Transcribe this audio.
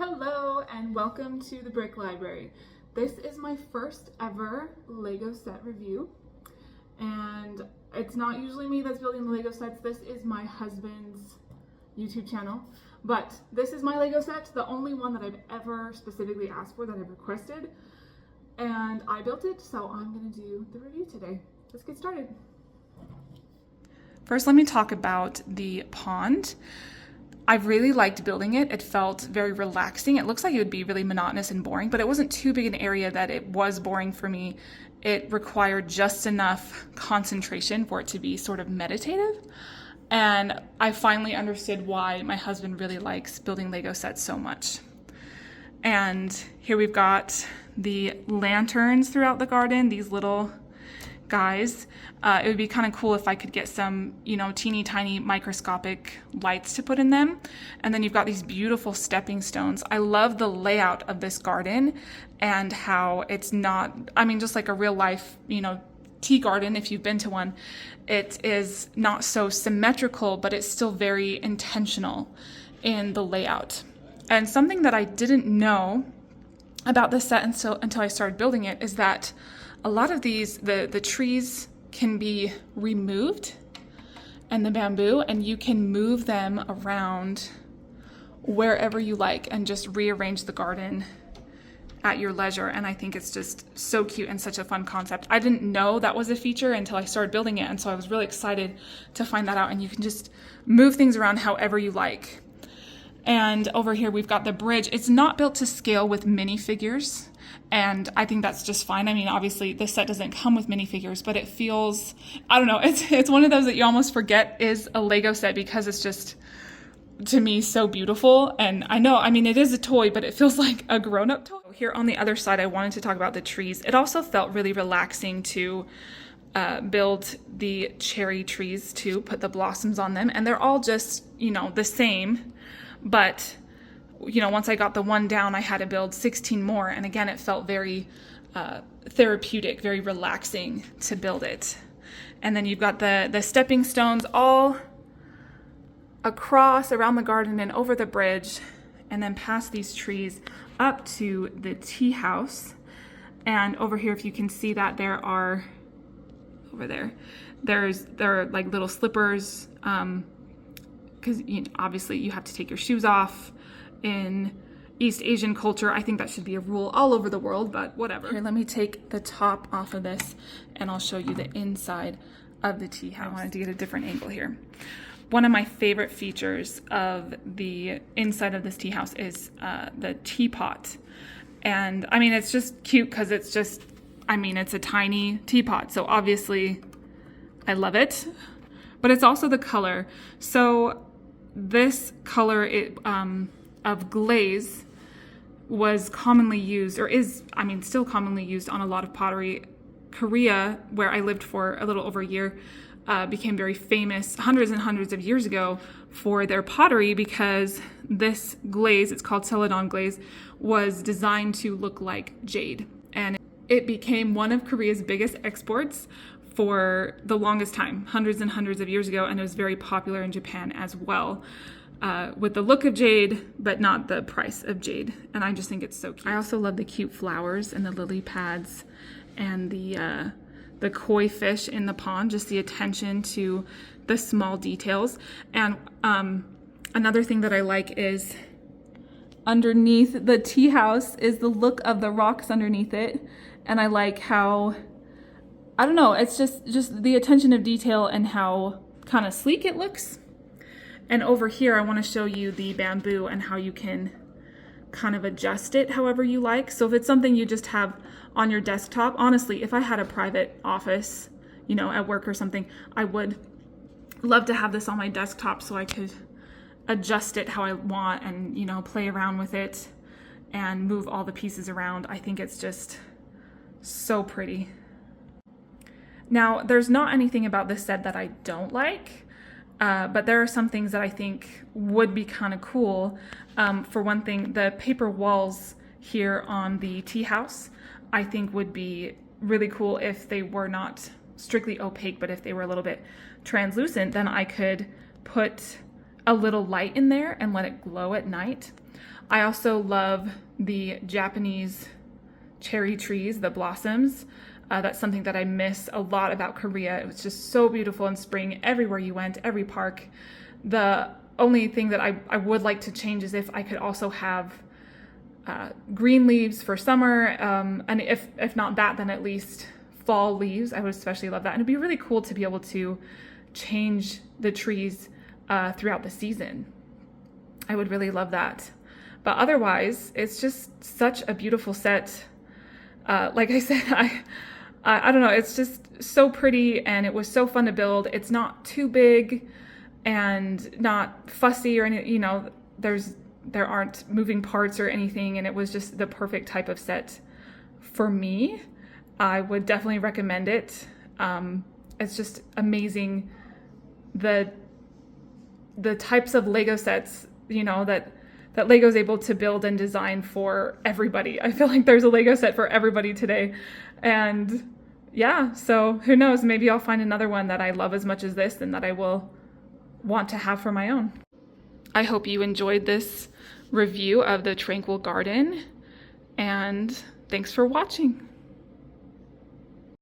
Hello and welcome to the Brick Library. This is my first ever Lego set review, and it's not usually me that's building the Lego sets. This is my husband's YouTube channel, but this is my Lego set, the only one that I've ever specifically asked for, that I've requested, and I built it, so I'm gonna do the review today. Let's get started. First, let me talk about the pond. I really liked building it. It felt very relaxing. It looks like it would be really monotonous and boring, but it wasn't too big an area that it was boring for me. It required just enough concentration for it to be sort of meditative. And I finally understood why my husband really likes building Lego sets so much. And here we've got the lanterns throughout the garden, these little guys. It would be kind of cool if I could get some, teeny tiny microscopic lights to put in them. And then you've got these beautiful stepping stones. I love the layout of this garden and how it's not, just like a real life, tea garden, if you've been to one. It is not so symmetrical, but it's still very intentional in the layout. And something that I didn't know about this set until I started building it is that a lot of these, the trees can be removed, and the bamboo, and you can move them around wherever you like and just rearrange the garden at your leisure. And I think it's just so cute and such a fun concept. I didn't know that was a feature until I started building it, and so I was really excited to find that out. And you can just move things around however you like. And over here we've got the bridge. It's not built to scale with minifigures, and I think that's just fine. Obviously this set doesn't come with minifigures, but it feels, I don't know, it's one of those that you almost forget is a Lego set because it's just, to me, so beautiful. And I know, it is a toy, but it feels like a grown-up toy. Here on the other side, I wanted to talk about the trees. It also felt really relaxing to build the cherry trees, to put the blossoms on them, and they're all just, the same. But, once I got the one down, I had to build 16 more. And again, it felt very therapeutic, very relaxing to build it. And then you've got the stepping stones all across around the garden and over the bridge, and then past these trees up to the tea house. And over here, if you can see that, there are like little slippers, because obviously you have to take your shoes off in East Asian culture. I think that should be a rule all over the world, but whatever. Here, let me take the top off of this and I'll show you the inside of the tea house. I wanted to get a different angle here. One of my favorite features of the inside of this tea house is the teapot. And it's just cute because it's just, it's a tiny teapot. So obviously I love it, but it's also the color. So this color of glaze was commonly used, or is, still commonly used on a lot of pottery. Korea, where I lived for a little over a year, became very famous hundreds and hundreds of years ago for their pottery because this glaze, it's called celadon glaze, was designed to look like jade. And it became one of Korea's biggest exports for the longest time, hundreds and hundreds of years ago, and it was very popular in Japan as well, with the look of jade, but not the price of jade. And I just think it's so cute. I also love the cute flowers and the lily pads and the koi fish in the pond, just the attention to the small details. And another thing that I like is underneath the tea house is the look of the rocks underneath it. And I like how, I don't know, it's just the attention of detail and how kind of sleek it looks. And over here, I want to show you the bamboo and how you can kind of adjust it however you like. So if it's something you just have on your desktop, honestly, if I had a private office, at work or something, I would love to have this on my desktop so I could adjust it how I want and, play around with it and move all the pieces around. I think it's just so pretty. Now, there's not anything about this set that I don't like, but there are some things that I think would be kind of cool. For one thing, the paper walls here on the tea house, I think would be really cool if they were not strictly opaque, but if they were a little bit translucent, then I could put a little light in there and let it glow at night. I also love the Japanese cherry trees, the blossoms. That's something that I miss a lot about Korea. It was just so beautiful in spring everywhere you went, every park. The only thing that I would like to change is if I could also have green leaves for summer, and if not that, then at least fall leaves. I would especially love that. And it'd be really cool to be able to change the trees throughout the season. I would really love that. But otherwise, it's just such a beautiful set. Like I said, I don't know, it's just so pretty, and it was so fun to build. It's not too big and not fussy or any, there aren't moving parts or anything, and it was just the perfect type of set for me. I would definitely recommend it. It's just amazing the types of Lego sets, that Lego's able to build and design for everybody. I feel like there's a Lego set for everybody today. And yeah, so who knows, maybe I'll find another one that I love as much as this and that I will want to have for my own. I hope you enjoyed this review of the Tranquil Garden, and thanks for watching.